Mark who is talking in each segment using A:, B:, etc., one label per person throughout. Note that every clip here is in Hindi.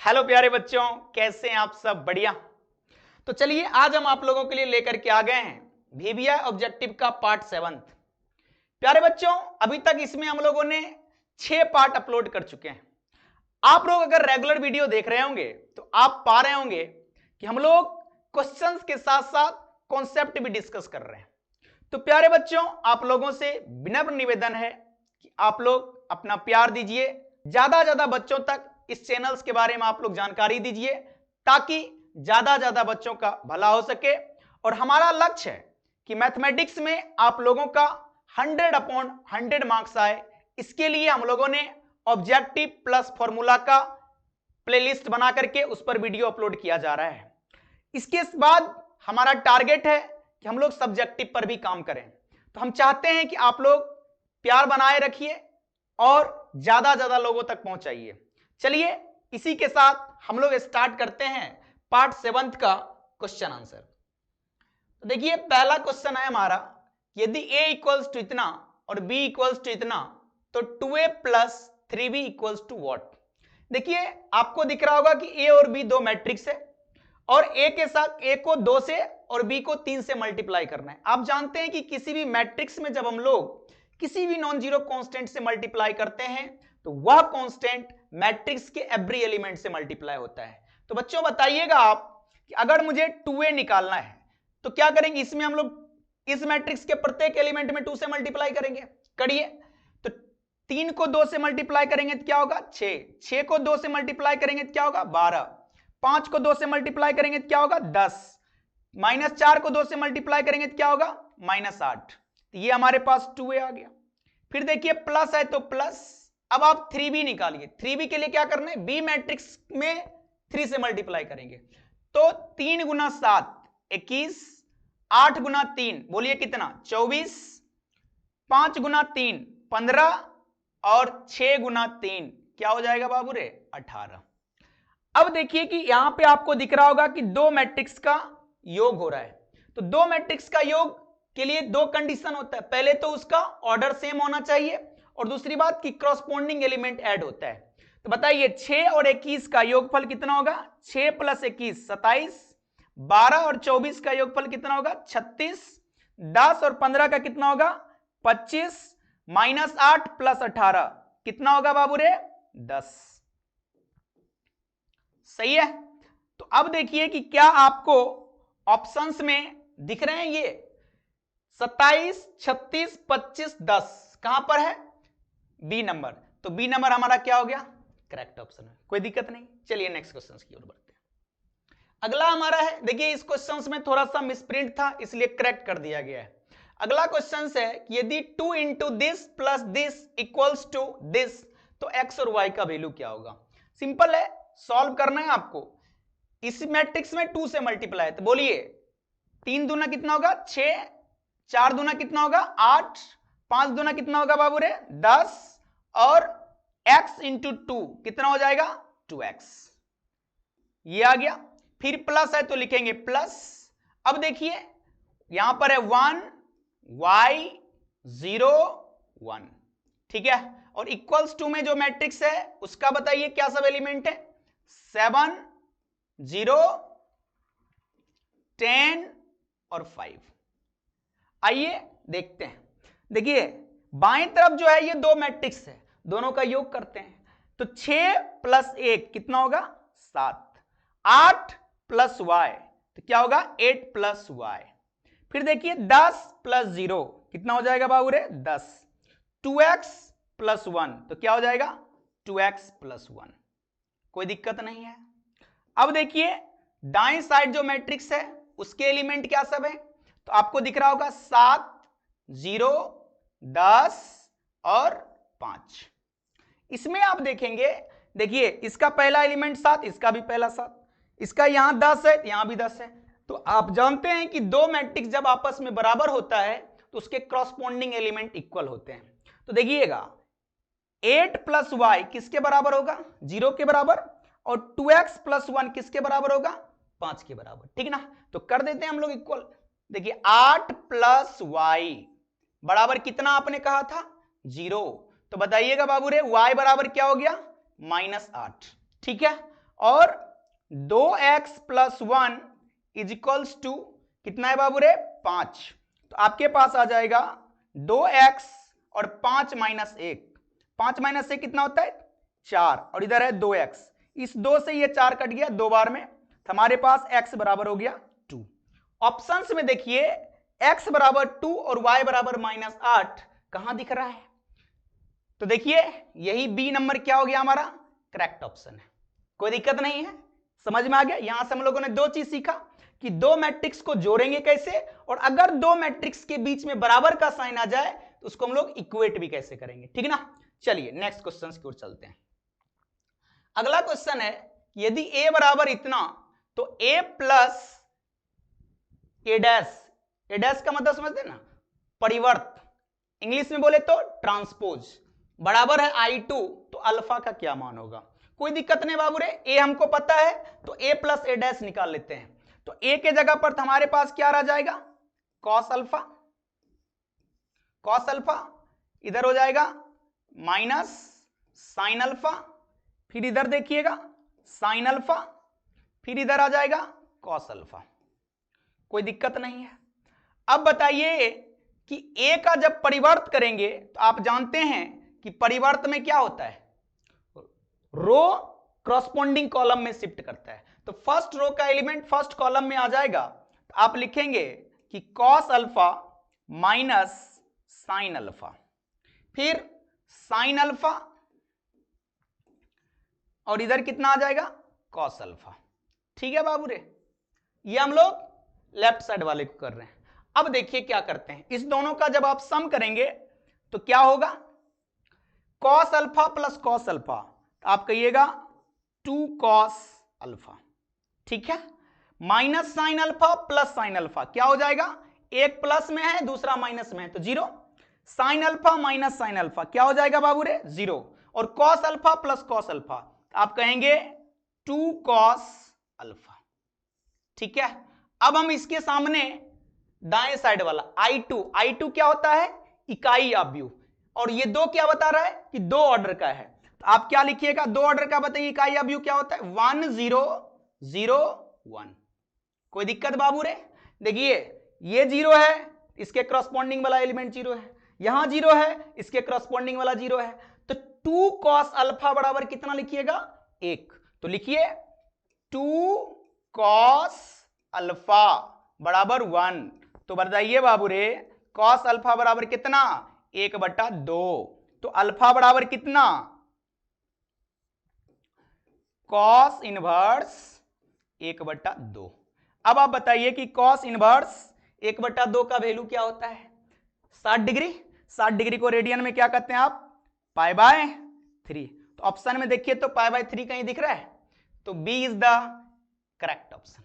A: हेलो प्यारे बच्चों, कैसे हैं आप सब? बढ़िया। तो चलिए आज हम आप लोगों के लिए लेकर के आ गए हैं VBI ऑब्जेक्टिव का पार्ट 7। प्यारे बच्चों, अभी तक इसमें हम लोगों ने 6 पार्ट अपलोड कर चुके हैं। आप लोग अगर रेगुलर वीडियो देख रहे होंगे तो आप पा रहे होंगे कि हम लोग क्वेश्चंस के साथ साथ कॉन्सेप्ट भी डिस्कस कर रहे हैं। तो प्यारे बच्चों, आप लोगों से विनम्र निवेदन है कि आप लोग अपना प्यार दीजिए, ज्यादा बच्चों तक इस चैनल्स के बारे में आप लोग जानकारी दीजिए ताकि ज्यादा बच्चों का भला हो सके। और हमारा लक्ष्य है कि मैथमेटिक्स में आप लोगों का 100/100 मार्क्स आए। इसके लिए हम लोगों ने ऑब्जेक्टिव प्लस फॉर्मूला का प्लेलिस्ट बना करके उस पर वीडियो अपलोड किया जा रहा है। इसके बाद हमारा टारगेट है कि हम लोग सब्जेक्टिव पर भी काम करें। तो हम चाहते हैं कि आप लोग प्यार बनाए रखिए और ज्यादा लोगों तक पहुंचाइए। चलिए इसी के साथ हम लोग स्टार्ट करते हैं पार्ट 7 का क्वेश्चन आंसर। तो देखिए पहला क्वेश्चन है हमारा, यदि a इक्वल्स टू इतना और b इक्वल्स टू इतना तो 2a plus 3b equals to what. देखिए आपको दिख रहा होगा कि a और b दो मैट्रिक्स है और a के साथ a को 2 से और b को 3 से मल्टीप्लाई करना है। आप जानते हैं कि किसी भी मैट्रिक्स में जब हम लोग किसी भी नॉन जीरो कांस्टेंट से मल्टीप्लाई करते हैं तो वह कांस्टेंट मैट्रिक्स के एवरी एलिमेंट से मल्टीप्लाई होता है। तो बच्चों बताइएगा आप कि अगर मुझे 2a निकालना है तो क्या करेंगे? इसमें हम लोग इस मैट्रिक्स के प्रत्येक एलिमेंट में 2 से मल्टीप्लाई करेंगे। करिए। तो 3 को 2 से मल्टीप्लाई करेंगे तो क्या होगा? 6 को 2 से मल्टीप्लाई करेंगे तो क्या होगा? 12। 5 को 2 से मल्टीप्लाई करेंगे तो क्या होगा? 10। -4 को 2 से मल्टीप्लाई करेंगे तो क्या होगा? -8। तो ये हमारे पास 2a आ गया। फिर देखिए प्लस है तो प्लस। अब आप 3b निकालिए। 3b के लिए क्या करना है? b मैट्रिक्स में 3 से मल्टीप्लाई करेंगे तो 3 गुना 7 21, 8 गुना 3 बोलिए कितना? 24, 5 गुना 3 15 और 6 गुना 3 क्या हो जाएगा बाबू रे? 18। अब देखिए कि यहां पे आपको दिख रहा होगा कि दो मैट्रिक्स का योग हो रहा है। तो दो मैट्रिक्स का योग के लिए दो कंडीशन होता है। पहले तो उसका ऑर्डर सेम होना चाहिए और दूसरी बात कि क्रॉसपोंडिंग एलिमेंट ऐड होता है। तो बताइए 6 और 21 का योगफल कितना होगा? 6 + 21 27, 12 और 24 का योगफल कितना होगा? 36, 10 और 15 का कितना होगा? 25, -8 + 18 कितना होगा बाबू रे? 10। सही है। तो अब देखिए कि क्या आपको ऑप्शंस में दिख रहे हैं ये 27, 36, 25, 10 कहां पर है? B number. तो बी नंबर हमारा क्या हो गया? करेक्ट ऑप्शन है। कोई दिक्कत नहीं। चलिए नेक्स्ट क्वेश्चन की ओर बढ़ते हैं। अगला हमारा है, देखिए इस क्वेश्चन में थोड़ा सा मिसप्रिंट था इसलिए करेक्ट कर दिया गया है। अगला क्वेश्चन है कि यदि 2 × this plus this equals to this तो x और y का वैल्यू क्या होगा? सिंपल है, सॉल्व करना है आपको। इस मैट्रिक्स में 2 से मल्टीप्लाई है तो बोलिए 3 दूना कितना होगा? 6, 4 दूना कितना होगा? 8, 5 दूना कितना होगा बाबू रे? 10 और x × 2 कितना हो जाएगा? 2x। ये आ गया। फिर प्लस है तो लिखेंगे प्लस। अब देखिए यहां पर है 1 y 0 1, ठीक है। और इक्वल्स टू में जो मैट्रिक्स है उसका बताइए क्या सब एलिमेंट है? 7 0 10 और 5। आइए देखते हैं। देखिए बाएं तरफ जो है ये दो मैट्रिक्स है, दोनों का योग करते हैं तो 6 + 1 कितना होगा? 7। 8 + y तो क्या होगा? 8 + y। फिर देखिए 10 + 0 कितना हो जाएगा बाबू रे? 10। 2x + 1 तो क्या हो जाएगा? 2x + 1। कोई दिक्कत नहीं है। अब देखिए दाएं साइड जो मैट्रिक्स है उसके एलिमेंट क्या सब है? तो आपको दिख रहा होगा 7 0 10 और 5। इसमें आप देखेंगे, देखिए इसका पहला एलिमेंट 7, इसका भी पहला 7, इसका यहां 10 है, यहां भी 10 है। तो आप जानते हैं कि दो मैट्रिक्स जब आपस में बराबर होता है तो उसके क्रॉसपोंडिंग एलिमेंट इक्वल होते हैं। तो देखिएगा 8 + y किसके बराबर होगा? 0 के बराबर। और 2x + 1 किसके बराबर होगा? 5 के बराबर, ठीक ना। तो कर देते हैं हम लोग इक्वल। देखिए 8 + y बराबर कितना आपने कहा था? 0। तो बताइएगा बाबू रे y बराबर क्या हो गया? -8, ठीक है। और 2x + 1 = कितना है बाबू रे 5। तो आपके पास आ जाएगा 2x और 5 - 1, 5 - 1 कितना होता है 4, और इधर है 2x, इस 2 से ये 4 कट गया 2 बार में, तो हमारे पास x बराबर हो गया 2। ऑप्शंस में देखिए x बराबर 2 और y बराबर -8 कहां दिख रहा है, तो देखिए यही बी नंबर क्या हो गया हमारा करेक्ट ऑप्शन है। कोई दिक्कत नहीं है, समझ में आ गया। यहां से हम लोगों ने दो चीज सीखा कि दो मैट्रिक्स को जोड़ेंगे कैसे, और अगर दो मैट्रिक्स के बीच में बराबर का साइन आ जाए तो उसको हम लोग इक्वेट भी कैसे करेंगे, ठीक है ना। चलिए नेक्स्ट क्वेश्चन की ओर चलते हैं। अगला क्वेश्चन है यदि a बराबर इतना तो a + a डैश का मतलब समझते ना परिवर्त, इंग्लिश में बोले तो ट्रांसपोज, बराबर है I2, तो अल्फा का क्या मान होगा। कोई दिक्कत नहीं बाबू रे, a हमको पता है तो a + a डैश निकाल लेते हैं। तो a के जगह पर हमारे पास क्या रह जाएगा cos अल्फा, इधर हो जाएगा माइनस sin अल्फा, फिर इधर देखिएगा sin अल्फा, फिर इधर आ जाएगा cos अल्फा। कोई दिक्कत नहीं है। अब बताइए कि a का जब परिवर्त करेंगे तो आप जानते हैं कि परिवर्त में क्या होता है, रो क्रॉसपोंडिंग कॉलम में शिफ्ट करता है। तो फर्स्ट रो का एलिमेंट फर्स्ट कॉलम में आ जाएगा, तो आप लिखेंगे कि cos alpha minus sin alpha, फिर sin अल्फा, और इधर कितना आ जाएगा cos अल्फा। ठीक है बाबू रे, ये हम लोग लेफ्ट साइड वाले को कर रहे हैं। अब देखिए क्या करते हैं, इस दोनों का जब आप सम करेंगे तो क्या होगा cos alpha plus cos alpha, आप कहिएगा 2 cos अल्फा, ठीक है, minus sin alpha plus sin alpha क्या हो जाएगा, एक प्लस में है दूसरा माइनस में है तो 0, sin alpha minus sin alpha क्या हो जाएगा बाबू रे 0, और cos alpha plus cos alpha आप कहेंगे 2 cos अल्फा। ठीक है, अब हम इसके सामने दाएं साइड वाला I2 क्या होता है इकाई आव्यूह, और ये दो क्या बता रहा है कि दो ऑर्डर का है, तो आप क्या लिखिएगा दो ऑर्डर का बताइए इकाई आव्यूह क्या होता है 1 0 0 1। कोई दिक्कत बाबू रे, देखिए ये 0 है इसके क्रॉसपोंडिंग वाला एलिमेंट 0 है, यहां 0 है इसके क्रॉसपोंडिंग वाला 0 है, तो 2 cos अल्फा बराबर कितना लिखिएगा 1, तो लिखिए 2 cos अल्फा बराबर 1। तो बताइए बाबू रे cos अल्फा बराबर कितना 1/2, तो अल्फा बराबर कितना cos इनवर्स 1/2। अब आप बताइए कि cos इनवर्स 1/2 का वैल्यू क्या होता है 60 डिग्री। 60 डिग्री को रेडियन में क्या कहते हैं आप π/3, तो ऑप्शन में देखिए तो π/3 कहीं दिख रहा है, तो B is the correct option.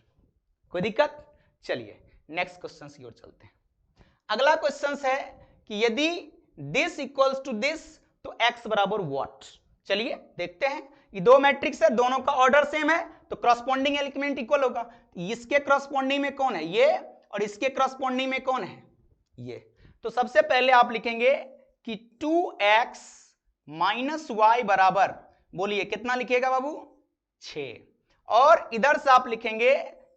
A: कोई दिक्कत, चलिए नेक्स्ट क्वेश्चन की ओर चलते हैं। अगला क्वेश्चन है कि यदि दिस इक्वल्स टू दिस तो x बराबर व्हाट। चलिए देखते हैं, ये दो मैट्रिक्स है दोनों का ऑर्डर सेम है तो क्रॉसपोंडिंग एलिमेंट इक्वल होगा, इसके क्रॉसपोंडिंग में कौन है ये और इसके क्रॉसपोंडिंग में कौन है ये। तो सबसे पहले आप लिखेंगे कि 2x माइनस वाई बराबर, बोलिए कितना लिखिएगा बाबू 6, और इधर से आप लिखेंगे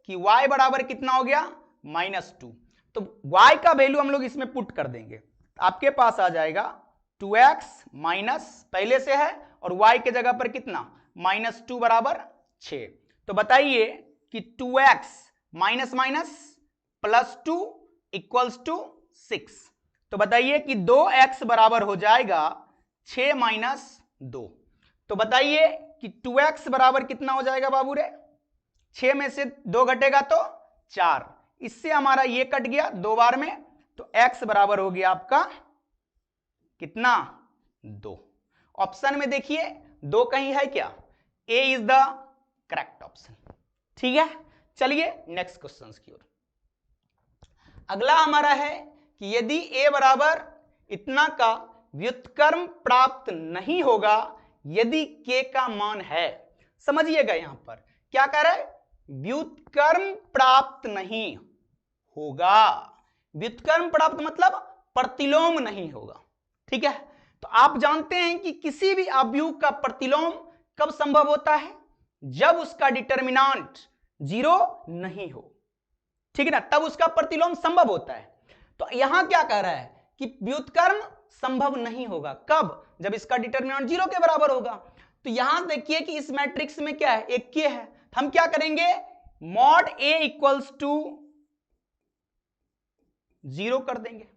A: कि y बराबर कितना हो गया -2, तो y का वैल्यू हम लोग इसमें पुट कर देंगे, तो आपके पास आ जाएगा 2x माइनस पहले से है और y के जगह पर कितना -2 बराबर 6। तो बताइए कि 2x माइनस माइनस +2 = 6, तो बताइए कि 2x बराबर हो जाएगा 6 - 2, तो बताइए कि 2x बराबर कितना हो जाएगा बाबू रे, 6 में से 2 घटेगा तो 4, इससे हमारा ये कट गया 2 बार में, तो x बराबर हो गया आपका कितना 2। ऑप्शन में देखिए 2 कहीं है क्या, a is the correct option. ठीक है, चलिए नेक्स्ट क्वेश्चन की ओर। अगला हमारा है कि यदि a बराबर इतना का व्युत्क्रम प्राप्त नहीं होगा यदि k का मान है, समझिएगा यहां पर क्या कह रहा है व्युत्क्रम प्राप्त नहीं होगा, व्युत्क्रम प्राप्त मतलब प्रतिलोम नहीं होगा। ठीक है, तो आप जानते हैं कि किसी भी आव्यूह का प्रतिलोम कब संभव होता है जब उसका डिटर्मिनेंट 0 नहीं हो, ठीक है ना, तब उसका प्रतिलोम संभव होता है। तो यहां क्या कह रहा है कि व्युत्क्रम संभव नहीं होगा, कब? जब इसका डिटर्मिनेंट 0 के बराबर होगा। तो यहां देखिए कि इस मैट्रिक्स में क्या है, एक के है, तो हम क्या करेंगे, मॉड A इक्वल्स टू 0 कर देंगे।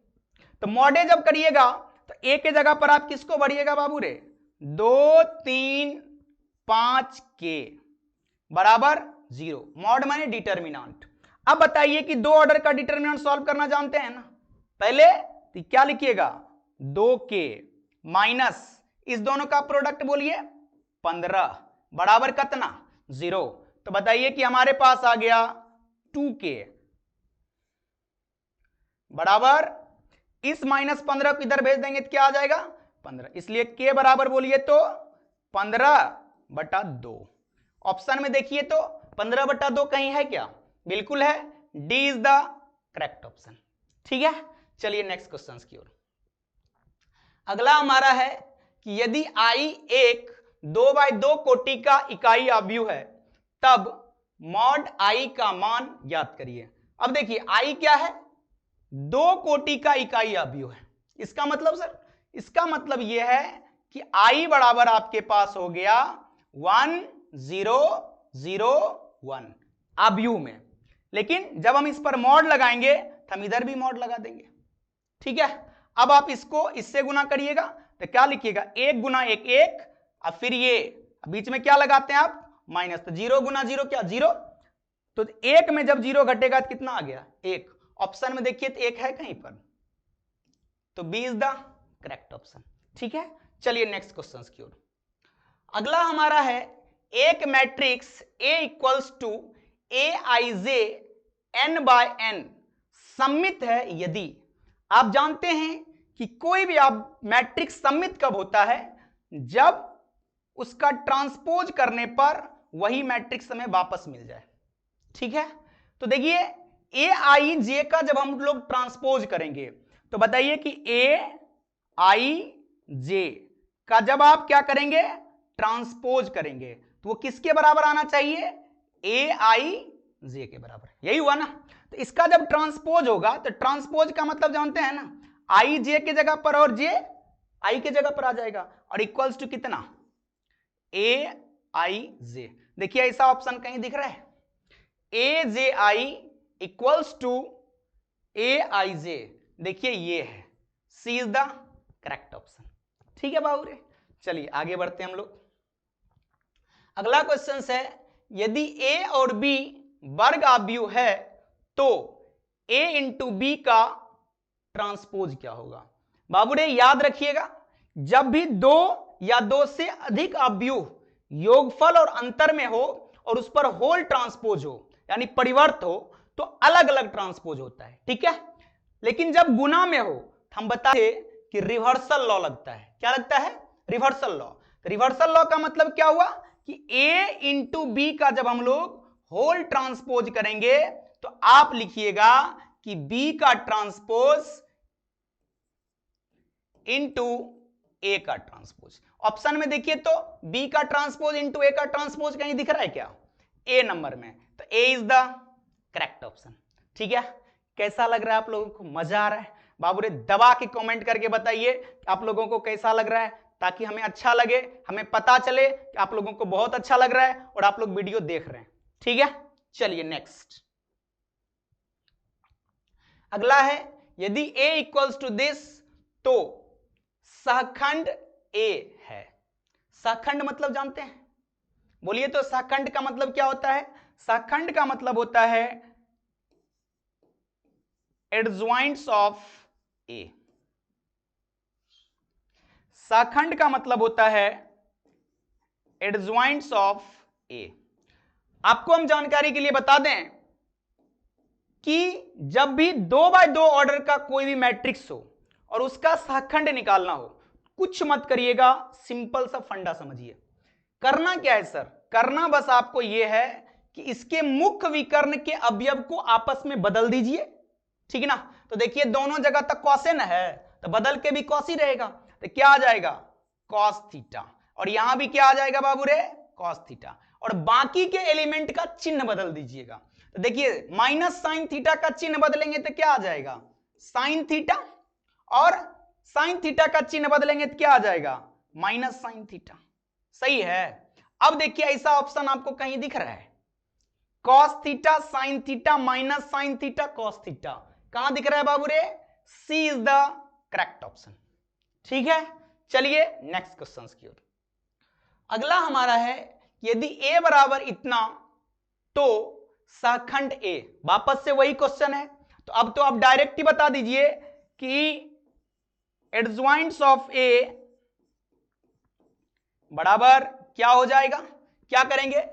A: तो मॉड A जब करिएगा तो A के जगह पर आप किसको भरिएगा बाबू रे, 2 3 5 के बराबर 0, मॉड माने डिटर्मिनेंट। अब बताइए कि 2 ऑर्डर का डिटर्मिनेंट सॉल्व करना जानते हैं ना, पहले तो क्या लिखिएगा, 2k माइनस इस दोनों का प्रोडक्ट बोलिए 15 बराबर कितना, 0। तो बताइए कि हमारे पास आ गया 2k बराबर, इस -15 को इधर भेज देंगे तो क्या आ जाएगा, 15, इसलिए k बराबर बोलिए तो 15/2। ऑप्शन में देखिए तो 15/2 कहीं है क्या, बिल्कुल है, D is the correct option. ठीक है, चलिए नेक्स्ट क्वेश्चन की ओर। अगला हमारा है कि यदि आई एक 2x2 कोटि का इकाई अवयव है तब मॉड आई का मान ज्ञात करिए। अब देखिए आई क्या है, 2 कोटि का इकाई अवयव है, इसका मतलब सर, इसका मतलब यह है कि आई बराबर आपके पास हो गया 1 0 0 1 अवयव में, लेकिन जब हम इस पर मॉड लगाएंगे तो हम इधर भी मॉड लगा देंगे। ठीक है, अब आप इसको इससे गुना करिएगा तो क्या लिखिएगा, 1 गुना 1 1, अब फिर ये बीच में क्या लगाते हैं आप, माइनस, तो 0 गुना 0 क्या 0, तो 1 में जब 0 घटेगा तो कितना आ गया 1। ऑप्शन में देखिए तो 1 है कहीं पर, तो B is the correct option. ठीक है, चलिए नेक्स्ट क्वेश्चन की ओर। अगला हमारा है एक matrix A equals to Aij n/n सममित है यदि, आप जानते हैं कि कोई भी आप मैट्रिक्स सममित कब होता है, जब उसका ट्रांसपोज करने पर वही मैट्रिक्स हमें वापस मिल जाए। ठीक है, तो देखिए Aij का जब हम लोग ट्रांसपोज करेंगे तो बताइए कि Aij का जब आप क्या करेंगे, ट्रांसपोज करेंगे तो वो किसके बराबर आना चाहिए, Aij के बराबर, यही हुआ ना। तो इसका जब ट्रांसपोज होगा तो ट्रांसपोज का मतलब जानते हैं ना, आई जे के जगह पर और जे आई के जगह पर आ जाएगा, और इक्वल्स टू कितना, Aij। देखिए ऐसा ऑप्शन कहीं दिख रहा है, Aji इक्वल्स टू Aij, देखिए ये है, सी इज द करेक्ट ऑप्शन। ठीक है बाबू रे, चलिए आगे बढ़ते हैं हम लोग। अगला क्वेश्चन है, यदि A और B वर्ग अवयव है तो A इंटू बी का ट्रांसपोज क्या होगा। बाबू रे याद रखिएगा, जब भी 2 या 2 से अधिक अवयव योगफल और अंतर में हो और उस पर होल ट्रांसपोज हो यानी परिवर्त हो तो अलग अलग ट्रांसपोज होता है। ठीक है, लेकिन जब गुना में हो हम बताए कि रिवर्सल लॉ लगता है। क्या लगता है, रिवर्सल लॉ। रिवर्सल लॉ का मतलब क्या हुआ कि A इंटू बी का जब हम लोग होल ट्रांसपोज करेंगे तो आप लिखिएगा कि B का ट्रांसपोज इंटू A का ट्रांसपोज। ऑप्शन में देखिए तो B का ट्रांसपोज इंटू A का ट्रांसपोज कहीं दिख रहा है क्या, A नंबर में, तो A is the correct option. ठीक है, कैसा लग रहा है आप लोगों को, मजा आ रहा है? बाबू रे दबा के कमेंट करके बताइए आप लोगों को कैसा लग रहा है, ताकि हमें अच्छा लगे, हमें पता चले कि आप लोगों को बहुत अच्छा लग रहा है और आप लोग वीडियो देख रहे हैं। ठीक है, चलिए नेक्स्ट। अगला है, यदि A इक्वल्स टू दिस तो सहखंड A है। सहखंड मतलब जानते हैं, बोलिए तो सहखंड का मतलब क्या होता है। सहखंड का मतलब होता है एडजॉइंट्स ऑफ A। सहखंड का मतलब होता है एडजॉइंट्स ऑफ A। आपको हम जानकारी के लिए बता दें कि जब भी 2x2 ऑर्डर का कोई भी मैट्रिक्स हो और उसका सहखंड निकालना हो, कुछ मत करिएगा, सिंपल सा फंडा समझिए। करना क्या है सर, करना बस आपको यह है कि इसके मुख्य विकर्ण के अवयव को आपस में बदल दीजिए। ठीक है ना, तो देखिए दोनों जगह तक कॉसेन है तो बदल के भी कॉस ही रहेगा, तो क्या आ जाएगा, कॉस थीटा, और यहां भी क्या आ जाएगा बाबू रे, कॉस थीटा, और बाकी के एलिमेंट का चिन्ह बदल दीजिएगा। तो देखिए माइनस साइन थीटा का चिन्ह बदलेंगे तो क्या आ जाएगा, साइन थीटा, और साइन थीटा का चिन्ह बदलेंगे तो क्या आ जाएगा, माइनस साइन थीटा। सही है। अब देखिए ऐसा ऑप्शन आपको कहीं दिख रहा है, cos theta sine theta minus sine theta cos theta, कहां दिख रहा है बाबू रे, सी इज द करेक्ट ऑप्शन। ठीक है, चलिए नेक्स्ट क्वेश्चन की ओर। अगला हमारा है, यदि a बराबर इतना तो सखंड a, वापस से वही क्वेश्चन है। तो अब तो आप डायरेक्ट ही बता दीजिए कि एडजॉइंट्स ऑफ a बराबर क्या हो जाएगा, क्या करेंगे,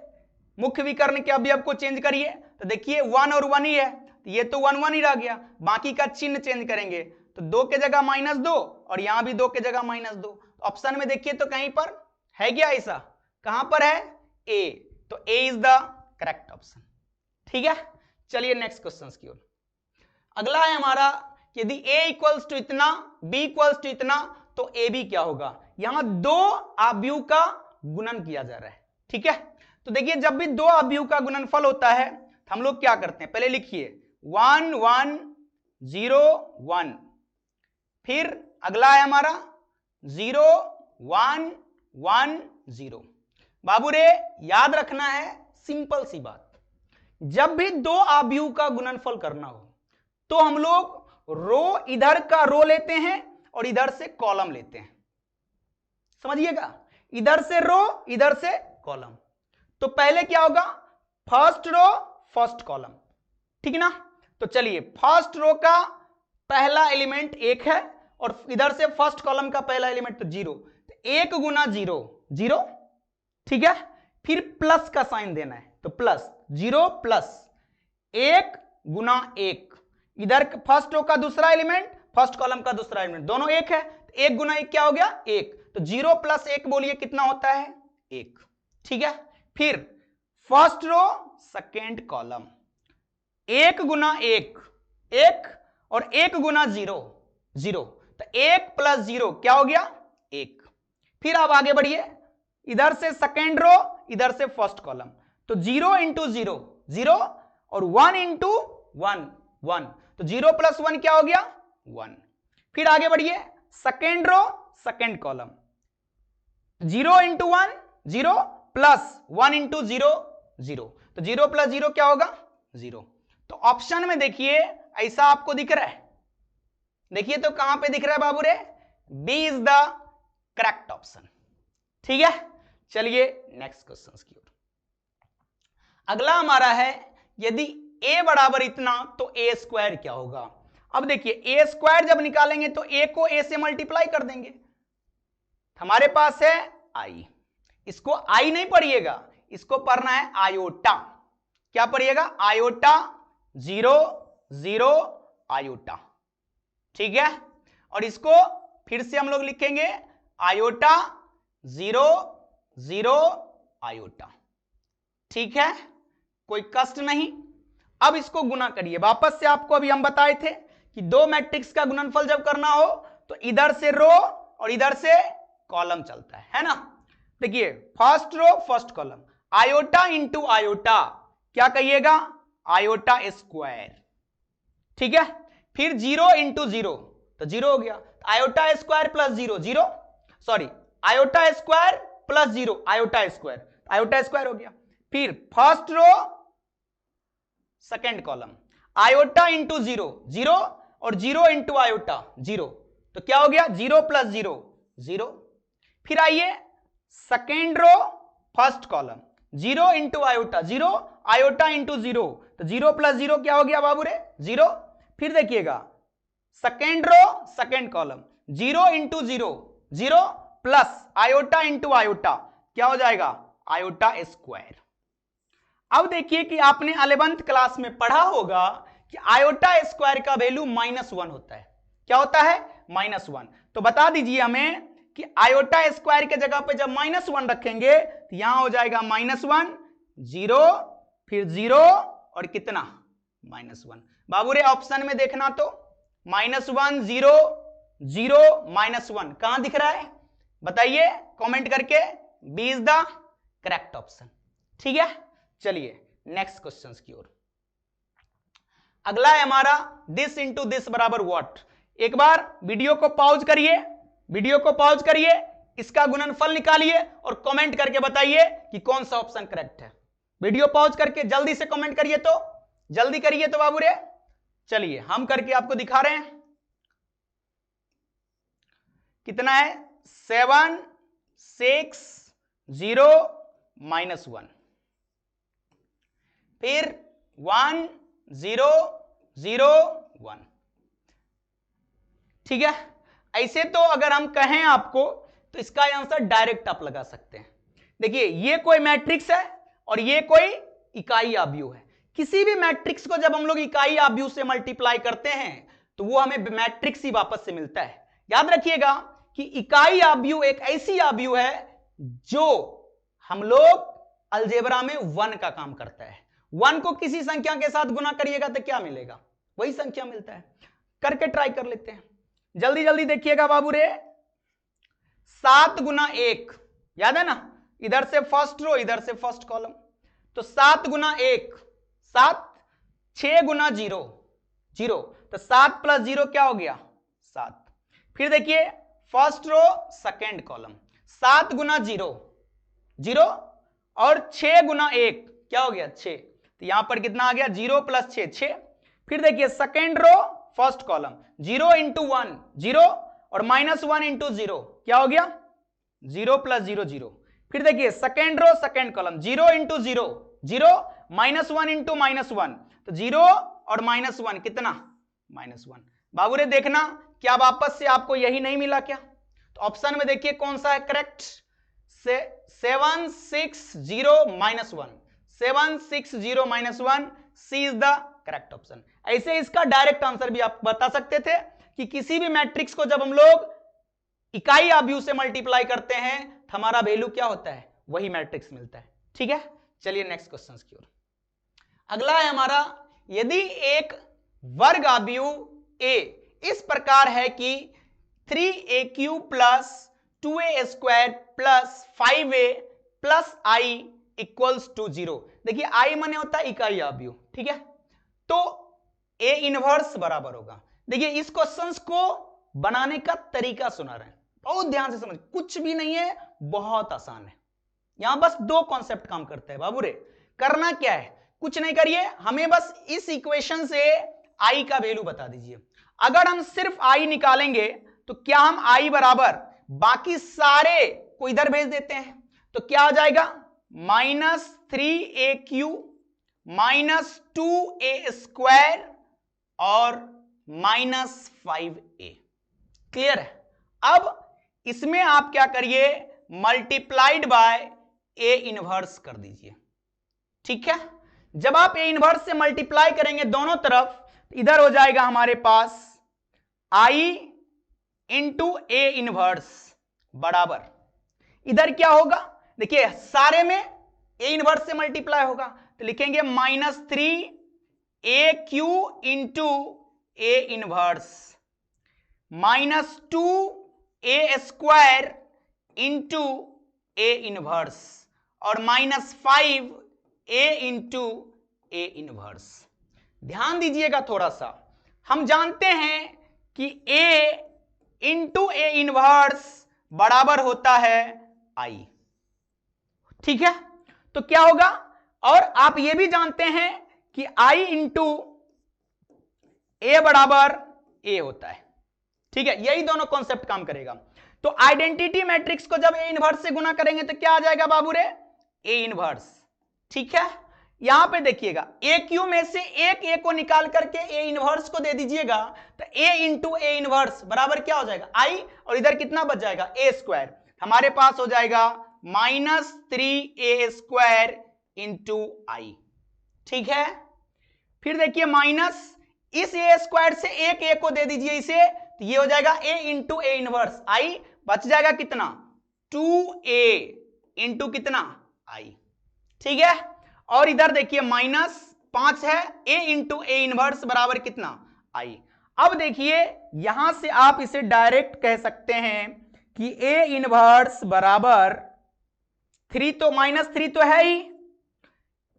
A: मुख्य विकर्ण के अवयव को चेंज करिए। तो देखिए 1 और 1 ही है, तो ये तो 1 1 ही रह गया, बाकी का चिन्ह चेंज करेंगे तो 2 के जगह -2 और यहां भी 2 के जगह -2। ऑप्शन में देखिए तो कहीं पर है क्या ऐसा, कहां पर है, ए, तो ए इज द करेक्ट ऑप्शन। ठीक है, चलिए नेक्स्ट क्वेश्चन की ओर। अगला है हमारा, यदि a इक्वल्स टू इतना b इक्वल्स टू इतना तो ए बी क्या होगा। यहां दो आव्यूह का गुणन किया जा रहा है। ठीक है, तो देखिए जब भी दो आव्यूह का गुणनफल होता है तो हम लोग क्या करते हैं, पहले लिखिए 1 1 0 1, फिर अगला है हमारा 0 1 1 0। बाबू रे याद रखना है सिंपल सी बात, जब भी दो आव्यूह का गुणनफल करना हो तो हम लोग रो इधर का रो लेते हैं और इधर से कॉलम लेते हैं, समझिएगा, इधर से रो इधर से कॉलम। तो पहले क्या होगा, फर्स्ट रो फर्स्ट कॉलम, ठीक ना। तो चलिए फर्स्ट रो का पहला एलिमेंट 1 है और इधर से फर्स्ट कॉलम का पहला एलिमेंट तो 0, तो 1 गुना 0 0, ठीक है। फिर प्लस का साइन देना है तो प्लस 0 प्लस 1 गुना 1, इधर फर्स्ट रो का दूसरा एलिमेंट फर्स्ट कॉलम का दूसरा एलिमेंट दोनों 1 है, तो 1 गुना 1 क्या हो गया 1, तो 0 प्लस 1 बोलिए कितना होता है 1, ठीक है। फिर फर्स्ट रो सेकेंड कॉलम 1 गुना 1 1 और 1 गुना 0 0, तो 1 प्लस 0 क्या हो गया 1। फिर आप आगे बढ़िए, इधर से सेकेंड रो इधर से फर्स्ट कॉलम, तो 0 इंटू 0 0 और 1 इंटू 1 1, तो 0 प्लस 1 क्या हो गया 1। फिर आगे बढ़िए, second row second column 0 into 1 0 plus 1 into 0 0, तो 0 प्लस 0 क्या होगा 0। तो ऑप्शन में देखिए ऐसा आपको दिख रहा है, देखिए तो कहां पे दिख रहा है बाबू रे, B is the correct option, ठीक है। चलिए नेक्स्ट क्वेश्चन की ओर। अगला हमारा है, यदि a बराबर इतना तो a स्क्वायर क्या होगा। अब देखिए a स्क्वायर जब निकालेंगे तो a को a से मल्टीप्लाई कर देंगे, हमारे पास है i, इसको i नहीं पढ़िएगा, इसको पढ़ना है आयोटा। क्या पढ़िएगा आयोटा 0 0 आयोटा, ठीक है। और इसको फिर से हम लोग लिखेंगे आयोटा 0 0 आयोटा, ठीक है, कोई कष्ट नहीं। अब इसको गुना करिए, वापस से आपको अभी हम बताए थे कि दो मैट्रिक्स का गुणनफल जब करना हो तो इधर से रो और इधर से कॉलम चलता है ना। देखिए first row first column, iota into iota क्या कहिएगा आयोटा स्क्वायर, ठीक है। फिर 0 इंटू 0 तो 0 हो गया, iota square plus 0 0, sorry iota square plus 0 iota square हो गया। फिर first row second column, iota into 0 0 और 0 इंटू आयोटा 0, तो क्या हो गया 0 प्लस 0 0। फिर आइए second row first column 0 into iota 0 iota into 0, तो 0 प्लस 0 क्या हो गया बाबू रे 0। फिर देखिएगा second row second column 0 into 0 0 plus iota into iota क्या हो जाएगा आयोटा स्क्वायर। अब देखिए कि आपने 11th क्लास में पढ़ा होगा कि आयोटा स्क्वायर का वैल्यू -1 होता है, क्या होता है -1। तो बता दीजिए हमें कि आयोटा स्क्वायर के जगह पे जब -1 रखेंगे तो यहां हो जाएगा -1 0 फिर 0 और कितना -1। बाबू रे ऑप्शन में देखना तो -1 0 0 -1 कहां दिख रहा है बताइए कमेंट करके, B is the correct option. ठीक है, चलिए नेक्स्ट क्वेश्चन की ओर। अगला है हमारा दिस इंटू दिस बराबर व्हाट। एक बार वीडियो को पॉज करिए, इसका गुणनफल निकालिए और कमेंट करके बताइए कि कौन सा ऑप्शन करेक्ट है। वीडियो पॉज करके जल्दी से कमेंट करिए, तो जल्दी करिए तो बाबू रे। चलिए हम करके आपको दिखा रहे हैं। कितना है? 7 6 0 -1, फिर 1 0 0 1। ठीक है, ऐसे तो अगर हम कहें आपको तो इसका आंसर डायरेक्ट आप लगा सकते हैं। देखिए ये कोई मैट्रिक्स है और ये कोई इकाई आव्यूह है। किसी भी मैट्रिक्स को जब हम लोग इकाई आव्यूह से मल्टीप्लाई करते हैं तो वो हमें मैट्रिक्स ही वापस से मिलता है। याद रखिएगा कि इकाई आव्यूह एक ऐसी आव्यूह है जो हम लोग अलजेब्रा में 1 का काम करता है। 1 को किसी संख्या के साथ गुना करिएगा तो क्या मिलेगा? वही संख्या मिलता है। करके ट्राई कर लेते हैं, जल्दी जल्दी देखिएगा बाबू रे। 7 गुना 1, याद है ना, इधर से फर्स्ट रो इधर से फर्स्ट कॉलम, तो 7 गुना 1 7, 6 गुना 0 0, तो 7 प्लस 0 क्या हो गया? 7। फिर देखिए फर्स्ट रो सेकेंड कॉलम, 7 गुना 0 0 और 6 गुना 1 क्या हो गया? 6, तो यहां पर कितना आ गया? 0 प्लस 6 6। फिर देखिए second row first column, 0 into 1 0 और -1 इंटू 0 क्या हो गया? 0 प्लस 0 0। फिर देखिए second row second column, 0 into 0 0 -1 into -1, तो 0 और -1 कितना? -1। बाबू रे देखना क्या वापस से आपको यही नहीं मिला क्या? तो ऑप्शन में देखिए कौन सा है correct? 7 6 0 -1, 7 6 0 -1, C is the correct option. ऐसे इसका डायरेक्ट आंसर भी आप बता सकते थे कि किसी भी मैट्रिक्स को जब हम लोग इकाई आव्यूह से मल्टीप्लाई करते हैं तो हमारा वैल्यू क्या होता है? वही मैट्रिक्स मिलता है। ठीक है, चलिए नेक्स्ट क्वेश्चन की ओर। अगला है हमारा, यदि एक वर्ग आव्यूह ए इस प्रकार है कि 3a³ plus 2a² plus 5a plus i equals to 0। देखिए i माने होता है इकाई आव्यूह, ठीक है, तो a इनवर्स बराबर होगा। देखिए इस क्वेश्चन को बनाने का तरीका सुना रहे हैं, बहुत ध्यान से समझ, कुछ भी नहीं है, बहुत आसान है। यहां बस 2 कॉन्सेप्ट काम करते हैं बाबू रे। करना क्या है? कुछ नहीं करिए, हमें बस इस इक्वेशन से i का वैल्यू बता दीजिए। अगर हम सिर्फ i निकालेंगे तो क्या हम i बराबर बाकी सारे को इधर भेज देते हैं तो क्या आ जाएगा? -3a³ -2a² और -5a। क्लियर है? अब इसमें आप क्या करिए? मल्टीप्लाइड बाय a इनवर्स कर दीजिए। ठीक है, जब आप a इनवर्स से मल्टीप्लाई करेंगे दोनों तरफ, इधर हो जाएगा हमारे पास i इंटू a इनवर्स बराबर, इधर क्या होगा? देखिए सारे में a इनवर्स से मल्टीप्लाई होगा तो लिखेंगे -3a³ into a inverse -2a² into a inverse और -5a इंटू a इनवर्स। ध्यान दीजिएगा थोड़ा सा, हम जानते हैं कि a इंटू a इनवर्स बराबर होता है i। ठीक है, तो क्या होगा? और आप ये भी जानते हैं कि i इंटू a बराबर a होता है। ठीक है, यही दोनों कॉन्सेप्ट काम करेगा। तो आइडेंटिटी मैट्रिक्स को जब a इनवर्स से गुना करेंगे तो क्या आ जाएगा बाबू रे? a inverse. ठीक है, यहां पे देखिएगा a³ में से एक a को निकाल करके a इनवर्स को दे दीजिएगा तो a इंटू a इनवर्स बराबर क्या हो जाएगा? i, और इधर कितना बच जाएगा? a²। हमारे पास हो जाएगा -3a² इंटू i। ठीक है, फिर देखिए माइनस इस a² से एक a को दे दीजिए इसे, तो ये हो जाएगा a into a inverse i, बच जाएगा कितना? 2a इंटू कितना? i। ठीक है, और इधर देखिए -5 है, a इंटू a इनवर्स बराबर कितना? i। अब देखिए यहां से आप इसे डायरेक्ट कह सकते हैं कि a इनवर्स बराबर 3 तो -3 तो है ही,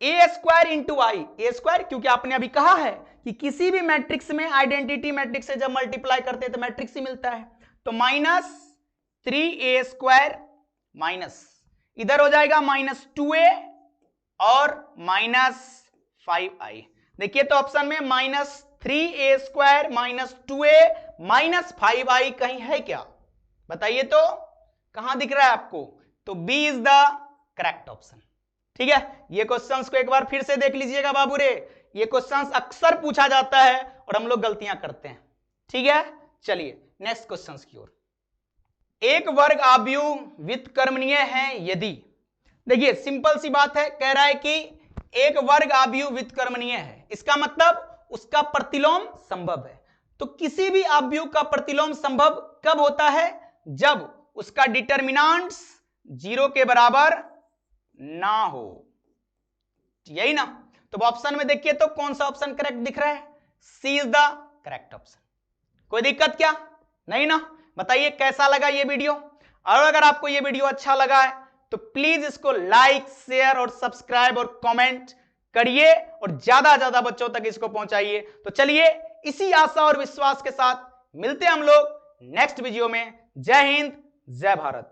A: ए स्क्वायर इंटू आई, ए स्क्वायर क्योंकि आपने अभी कहा है कि किसी भी मैट्रिक्स में आइडेंटिटी मैट्रिक्स से जब मल्टीप्लाई करते हैं तो मैट्रिक्स ही मिलता है, तो -3a स्क्वायर माइनस इधर हो जाएगा -2a और -5i। देखिए तो ऑप्शन में -3a स्क्वायर -2a -5i कहीं है क्या, बताइए तो कहां दिख रहा है आपको, तो B is the correct option. ठीक है, ये क्वेश्चंस को एक बार फिर से देख लीजिएगा बाबू रे, ये क्वेश्चंस अक्सर पूछा जाता है और हम लोग गलतियां करते हैं। ठीक है, चलिए नेक्स्ट क्वेश्चंस की ओर। एक वर्ग आव्यूह व्युत्क्रमणीय है यदि, देखिए सिंपल सी बात है, कह रहा है कि एक वर्ग आव्यूह व्युत्क्रमणीय है, इसका मतलब उसका प्रतिलोम संभव है। तो किसी भी आव्यूह का प्रतिलोम संभव कब होता है, जब उसका डिटर्मिनेंट्स 0 के बराबर ना हो, यही ना। तो ऑप्शन में देखिए तो कौन सा ऑप्शन करेक्ट दिख रहा है, सी इज द करेक्ट ऑप्शन। कोई दिक्कत क्या, नहीं ना। बताइए कैसा लगा ये वीडियो, और अगर आपको ये वीडियो अच्छा लगा है तो प्लीज इसको लाइक शेयर और सब्सक्राइब और कमेंट करिए और ज्यादा बच्चों तक इसको पहुंचाइए। तो चलिए इसी आशा और विश्वास के साथ मिलते हैं हम लोग नेक्स्ट वीडियो में। जय हिंद, जय भारत।